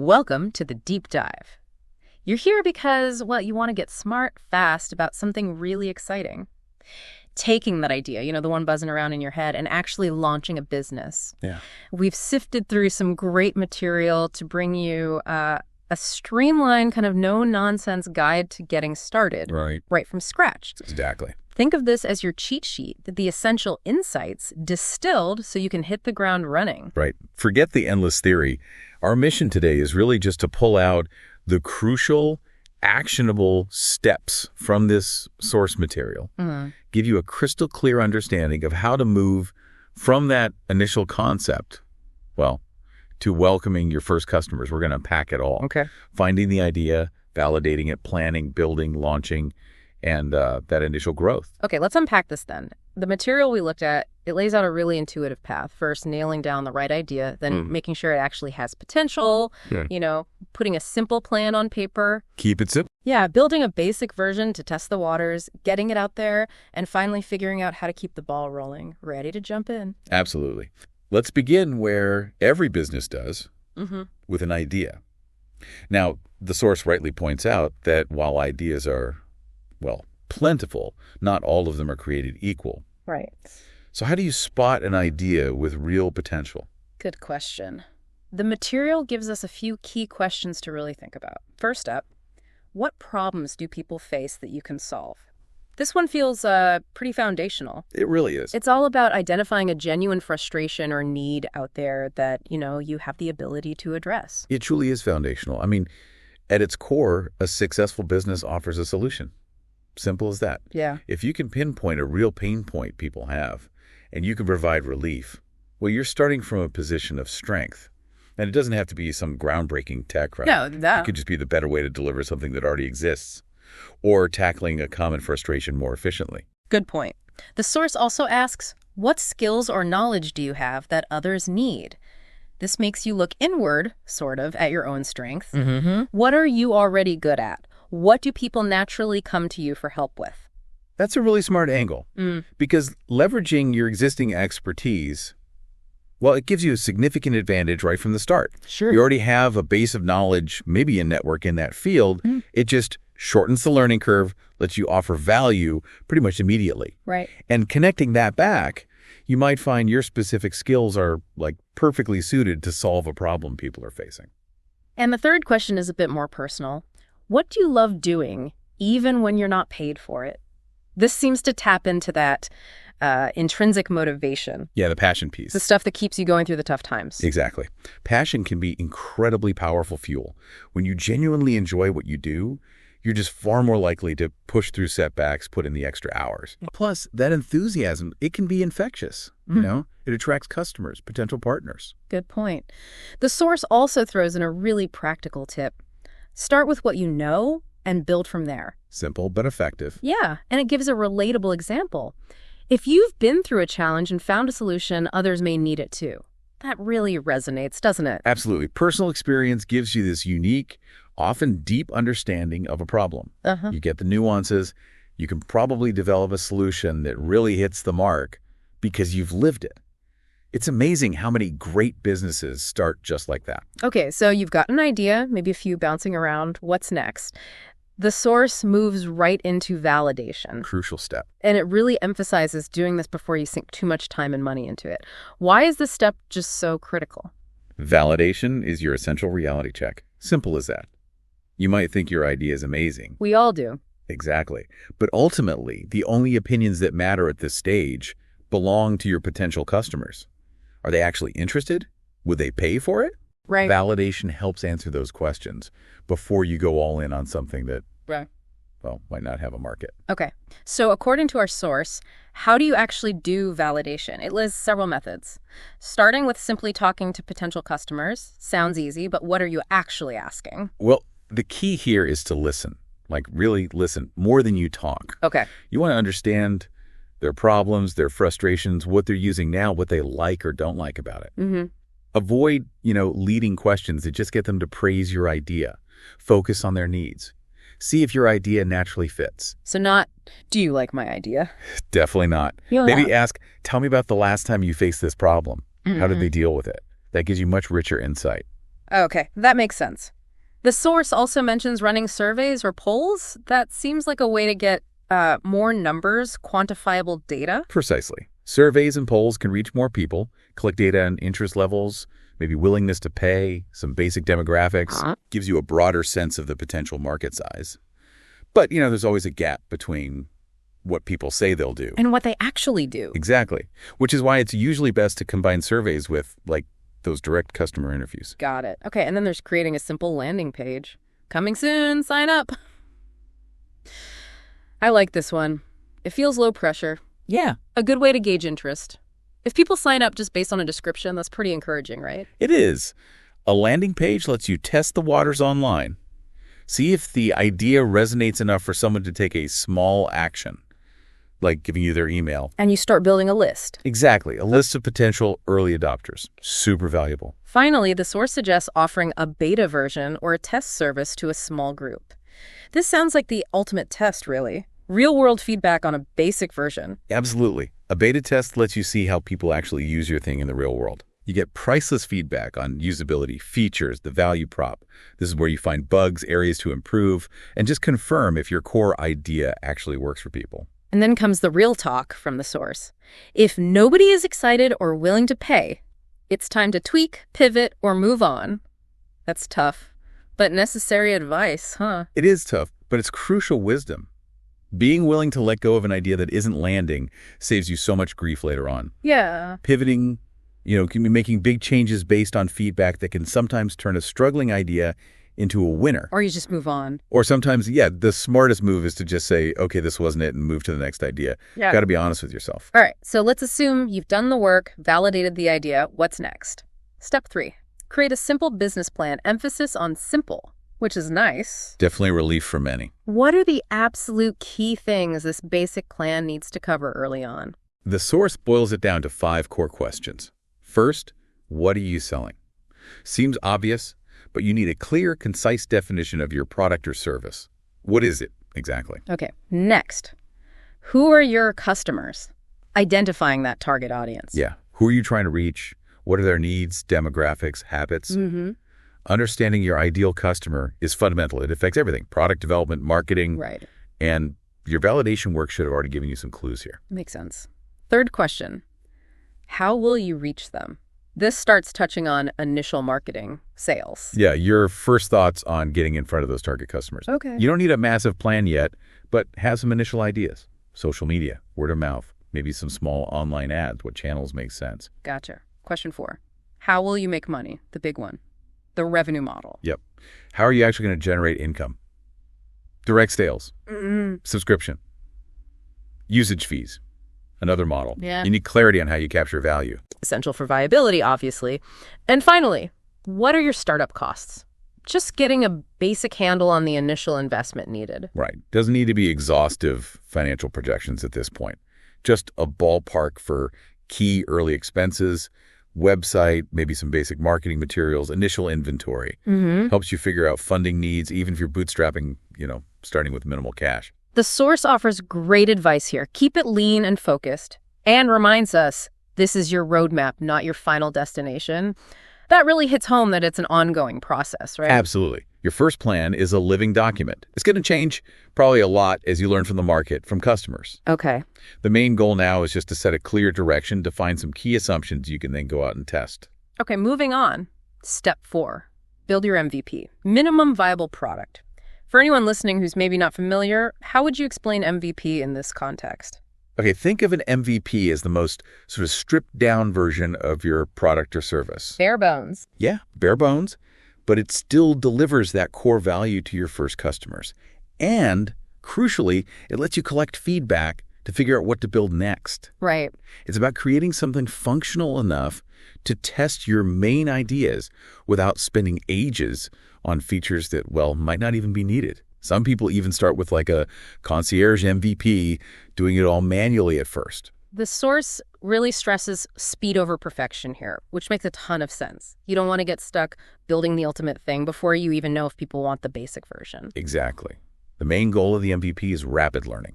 Welcome to the deep dive. You're here because, well, you want to get smart, fast about something really exciting. Taking that idea, the one buzzing around in your head, and actually launching a business. Yeah. We've sifted through some great material to bring you a streamlined, kind of no-nonsense guide to getting started. Right from scratch. Exactly. Think of this as your cheat sheet, the essential insights distilled so you can hit the ground running. Right. Forget the endless theory. Our mission today is really just to pull out the crucial, actionable steps from this source material, give you a crystal clear understanding of how to move from that initial concept, to welcoming your first customers. We're going to unpack it all. Okay. Finding the idea, validating it, planning, building, launching, and that initial growth. Okay, let's unpack this then. The material we looked at, it lays out a really intuitive path. First, nailing down the right idea, then making sure it actually has potential, putting a simple plan on paper. Keep it simple. Yeah, building a basic version to test the waters, getting it out there, and finally figuring out how to keep the ball rolling, ready to jump in. Absolutely. Let's begin where every business does, with an idea. Now, the source rightly points out that while ideas are, plentiful, not all of them are created equal. Right. So how do you spot an idea with real potential? Good question. The material gives us a few key questions to really think about. First up, what problems do people face that you can solve? This one feels pretty foundational. It really is. It's all about identifying a genuine frustration or need out there that, you have the ability to address. It truly is foundational. I mean, at its core, a successful business offers a solution. Simple as that. Yeah. If you can pinpoint a real pain point people have, and you can provide relief, you're starting from a position of strength. And it doesn't have to be some groundbreaking tech, right? No, It could just be the better way to deliver something that already exists, or tackling a common frustration more efficiently. Good point. The source also asks, what skills or knowledge do you have that others need? This makes you look inward, sort of, at your own strengths. What are you already good at? What do people naturally come to you for help with? That's a really smart angle, because leveraging your existing expertise, it gives you a significant advantage right from the start. Sure. You already have a base of knowledge, maybe a network in that field. It just shortens the learning curve, lets you offer value pretty much immediately. Right. And connecting that back, you might find your specific skills are perfectly suited to solve a problem people are facing. And the third question is a bit more personal. What do you love doing, even when you're not paid for it? This seems to tap into that intrinsic motivation. Yeah, the passion piece. The stuff that keeps you going through the tough times. Exactly. Passion can be incredibly powerful fuel. When you genuinely enjoy what you do, you're just far more likely to push through setbacks, put in the extra hours. Plus, that enthusiasm, it can be infectious. It attracts customers, potential partners. Good point. The source also throws in a really practical tip. Start with what you know and build from there. Simple but effective. Yeah, and it gives a relatable example. If you've been through a challenge and found a solution, others may need it too. That really resonates, doesn't it? Absolutely. Personal experience gives you this unique, often deep understanding of a problem. You get the nuances. You can probably develop a solution that really hits the mark because you've lived it. It's amazing how many great businesses start just like that. Okay, so you've got an idea, maybe a few bouncing around. What's next? The source moves right into validation. Crucial step. And it really emphasizes doing this before you sink too much time and money into it. Why is this step just so critical? Validation is your essential reality check. Simple as that. You might think your idea is amazing. We all do. Exactly. But ultimately, the only opinions that matter at this stage belong to your potential customers. Are they actually interested? Would they pay for it? Right. Validation helps answer those questions before you go all in on something that, might not have a market. Okay. So according to our source, how do you actually do validation? It lists several methods. Starting with simply talking to potential customers. Sounds easy, but what are you actually asking? Well, the key here is to listen. Really listen more than you talk. Okay. You want to understand their problems, their frustrations, what they're using now, what they like or don't like about it. Avoid, leading questions that just get them to praise your idea. Focus on their needs. See if your idea naturally fits. So not, do you like my idea? Definitely not. Maybe ask, tell me about the last time you faced this problem. How did they deal with it? That gives you much richer insight. Okay, that makes sense. The source also mentions running surveys or polls. That seems like a way to get more numbers, quantifiable data. Precisely. Surveys and polls can reach more people, collect data on interest levels, maybe willingness to pay, some basic demographics, gives you a broader sense of the potential market size. But, there's always a gap between what people say they'll do And what they actually do. Exactly. Which is why it's usually best to combine surveys with, those direct customer interviews. Got it. Okay, and then there's creating a simple landing page. Coming soon, sign up. I like this one. It feels low pressure. Yeah. A good way to gauge interest. If people sign up just based on a description, that's pretty encouraging, right? It is. A landing page lets you test the waters online. See if the idea resonates enough for someone to take a small action, like giving you their email. And you start building a list. Exactly. A list of potential early adopters. Super valuable. Finally, the source suggests offering a beta version or a test service to a small group. This sounds like the ultimate test, really. Real-world feedback on a basic version. Absolutely. A beta test lets you see how people actually use your thing in the real world. You get priceless feedback on usability, features, the value prop. This is where you find bugs, areas to improve, and just confirm if your core idea actually works for people. And then comes the real talk from the source. If nobody is excited or willing to pay, it's time to tweak, pivot, or move on. That's tough, but necessary advice, huh? It is tough, but it's crucial wisdom. Being willing to let go of an idea that isn't landing saves you so much grief later on. Yeah. Pivoting, can be making big changes based on feedback that can sometimes turn a struggling idea into a winner. Or you just move on. Or sometimes, the smartest move is to just say, okay, this wasn't it, and move to the next idea. Yeah. Got to be honest with yourself. All right, so let's assume you've done the work, validated the idea. What's next? Step 3, create a simple business plan, emphasis on simple, which is nice. Definitely a relief for many. What are the absolute key things this basic plan needs to cover early on? The source boils it down to 5 core questions. First, what are you selling? Seems obvious, but you need a clear, concise definition of your product or service. What is it exactly? Okay, next, who are your customers? Identifying that target audience. Yeah. Who are you trying to reach? What are their needs, demographics, habits? Understanding your ideal customer is fundamental. It affects everything, product development, marketing. Right. And your validation work should have already given you some clues here. Makes sense. Third question, how will you reach them? This starts touching on initial marketing, sales. Yeah, your first thoughts on getting in front of those target customers. Okay. You don't need a massive plan yet, but have some initial ideas. Social media, word of mouth, maybe some small online ads. What channels make sense? Gotcha. Question 4, how will you make money? The big one. The revenue model. Yep. How are you actually going to generate income? Direct sales, subscription, usage fees, another model. Yeah. You need clarity on how you capture value. Essential for viability, obviously. And finally, what are your startup costs? Just getting a basic handle on the initial investment needed. Right. Doesn't need to be exhaustive financial projections at this point. Just a ballpark for key early expenses, website, maybe some basic marketing materials, initial inventory. Helps you figure out funding needs, even if you're bootstrapping, starting with minimal cash. The source offers great advice here. Keep it lean and focused, and reminds us this is your roadmap, not your final destination. That really hits home that it's an ongoing process, right? Absolutely. Your first plan is a living document. It's going to change probably a lot as you learn from the market, from customers. Okay. The main goal now is just to set a clear direction, define some key assumptions you can then go out and test. Okay, moving on. Step 4, build your MVP, minimum viable product. For anyone listening who's maybe not familiar, how would you explain MVP in this context? Okay, think of an MVP as the most sort of stripped down version of your product or service. Bare bones. Yeah, bare bones, but it still delivers that core value to your first customers. And crucially, it lets you collect feedback to figure out what to build next. Right. It's about creating something functional enough to test your main ideas without spending ages on features that, might not even be needed. Some people even start with like a concierge MVP, doing it all manually at first. The source really stresses speed over perfection here, which makes a ton of sense. You don't want to get stuck building the ultimate thing before you even know if people want the basic version. Exactly. The main goal of the MVP is rapid learning.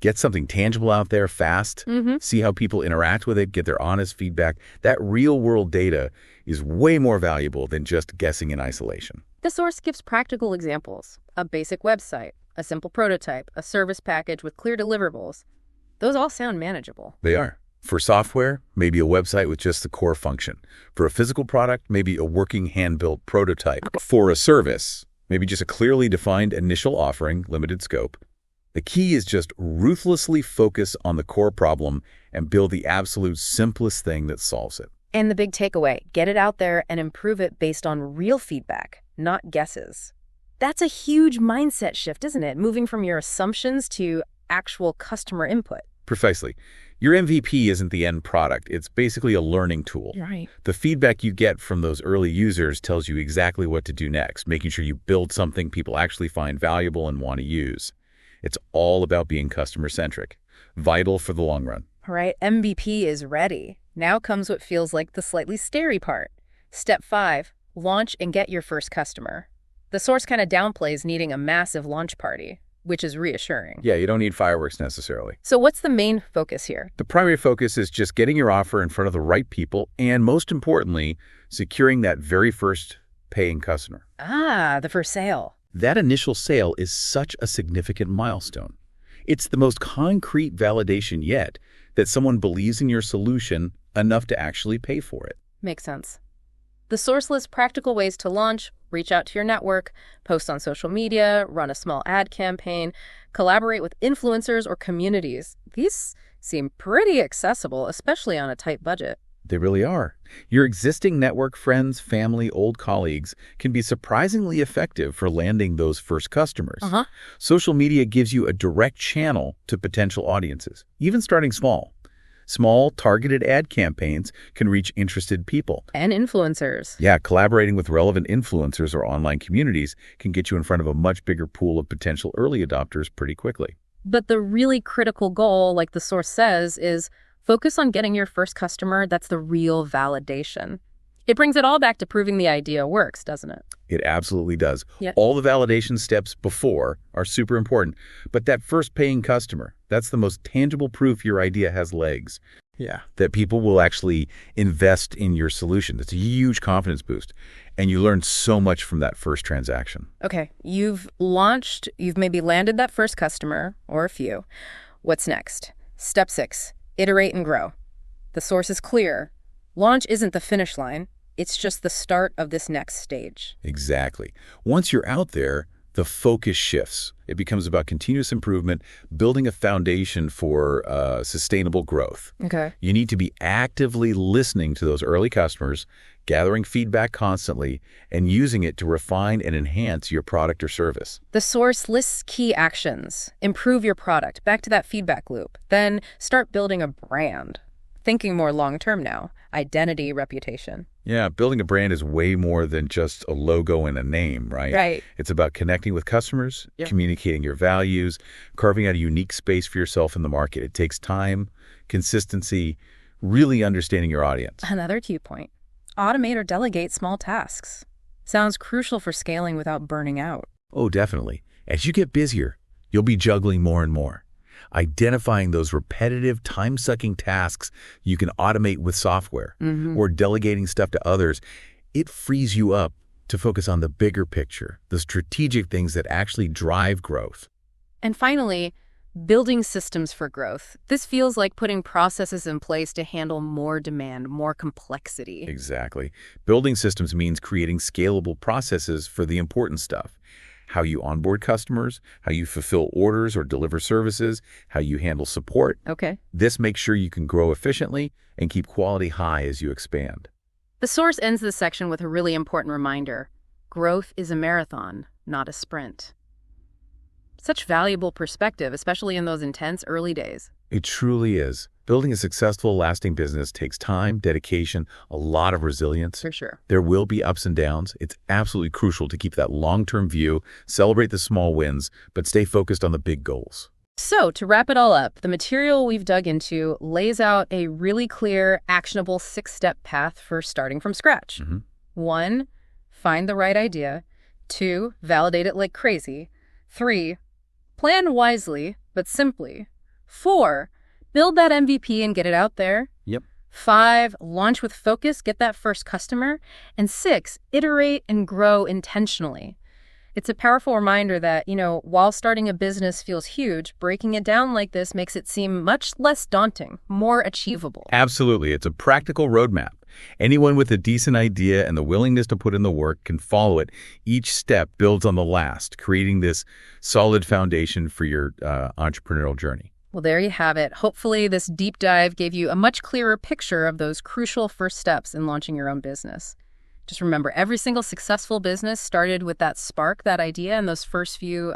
Get something tangible out there fast. See how people interact with it, get their honest feedback. That real-world data is way more valuable than just guessing in isolation. The source gives practical examples. A basic website, a simple prototype, a service package with clear deliverables. Those all sound manageable. They are. For software, maybe a website with just the core function. For a physical product, maybe a working hand-built prototype. For a service, maybe just a clearly defined initial offering, limited scope. The key is just ruthlessly focus on the core problem and build the absolute simplest thing that solves it. And the big takeaway, get it out there and improve it based on real feedback, not guesses. That's a huge mindset shift, isn't it? Moving from your assumptions to actual customer input. Precisely. Your MVP isn't the end product. It's basically a learning tool. Right. The feedback you get from those early users tells you exactly what to do next, making sure you build something people actually find valuable and want to use. It's all about being customer-centric, vital for the long run. All right, MVP is ready. Now comes what feels like the slightly scary part. Step 5, launch and get your first customer. The source kind of downplays needing a massive launch party, which is reassuring. Yeah, you don't need fireworks necessarily. So what's the main focus here? The primary focus is just getting your offer in front of the right people and, most importantly, securing that very first paying customer. Ah, the first sale. That initial sale is such a significant milestone. It's the most concrete validation yet that someone believes in your solution enough to actually pay for it. Makes sense. The source lists practical ways to launch, reach out to your network, post on social media, run a small ad campaign, collaborate with influencers or communities. These seem pretty accessible, especially on a tight budget. They really are. Your existing network, friends, family, old colleagues can be surprisingly effective for landing those first customers. Social media gives you a direct channel to potential audiences, even starting small. Small, targeted ad campaigns can reach interested people. And influencers. Yeah, collaborating with relevant influencers or online communities can get you in front of a much bigger pool of potential early adopters pretty quickly. But the really critical goal, like the source says, is focus on getting your first customer. That's the real validation. It brings it all back to proving the idea works, doesn't it? It absolutely does. Yep. All the validation steps before are super important. But that first paying customer, that's the most tangible proof your idea has legs. Yeah. That people will actually invest in your solution. That's a huge confidence boost. And you learn so much from that first transaction. Okay, you've launched, you've maybe landed that first customer, or a few. What's next? Step 6, iterate and grow. The source is clear. Launch isn't the finish line. It's just the start of this next stage. Exactly. Once you're out there, the focus shifts. It becomes about continuous improvement, building a foundation for sustainable growth. Okay. You need to be actively listening to those early customers, gathering feedback constantly, and using it to refine and enhance your product or service. The source lists key actions. Improve your product. Back to that feedback loop. Then start building a brand. Thinking more long-term now. Identity, reputation. Yeah, building a brand is way more than just a logo and a name, right? Right. It's about connecting with customers, communicating your values, carving out a unique space for yourself in the market. It takes time, consistency, really understanding your audience. Another key point. Automate or delegate small tasks. Sounds crucial for scaling without burning out. Oh, definitely. As you get busier, you'll be juggling more and more. Identifying those repetitive, time-sucking tasks you can automate with software or delegating stuff to others, it frees you up to focus on the bigger picture, the strategic things that actually drive growth. And finally, building systems for growth. This feels like putting processes in place to handle more demand, more complexity. Exactly. Building systems means creating scalable processes for the important stuff. How you onboard customers, how you fulfill orders or deliver services, how you handle support. Okay. This makes sure you can grow efficiently and keep quality high as you expand. The source ends this section with a really important reminder. Growth is a marathon, not a sprint. Such valuable perspective, especially in those intense early days. It truly is. Building a successful, lasting business takes time, dedication, a lot of resilience. For sure. There will be ups and downs. It's absolutely crucial to keep that long-term view, celebrate the small wins, but stay focused on the big goals. So, to wrap it all up, the material we've dug into lays out a really clear, actionable 6-step path for starting from scratch. 1, find the right idea. 2, validate it like crazy. 3, plan wisely, but simply. 4, build that MVP and get it out there. Yep. 5, launch with focus, get that first customer. And 6, iterate and grow intentionally. It's a powerful reminder that, while starting a business feels huge, breaking it down like this makes it seem much less daunting, more achievable. Absolutely. It's a practical roadmap. Anyone with a decent idea and the willingness to put in the work can follow it. Each step builds on the last, creating this solid foundation for your entrepreneurial journey. Well, there you have it. Hopefully, this deep dive gave you a much clearer picture of those crucial first steps in launching your own business. Just remember, every single successful business started with that spark, that idea, and those first few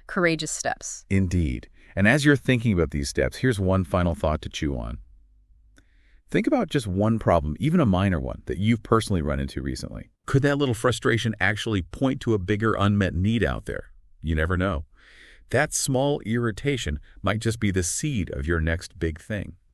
courageous steps. Indeed. And as you're thinking about these steps, here's one final thought to chew on. Think about just one problem, even a minor one, that you've personally run into recently. Could that little frustration actually point to a bigger unmet need out there? You never know. That small irritation might just be the seed of your next big thing.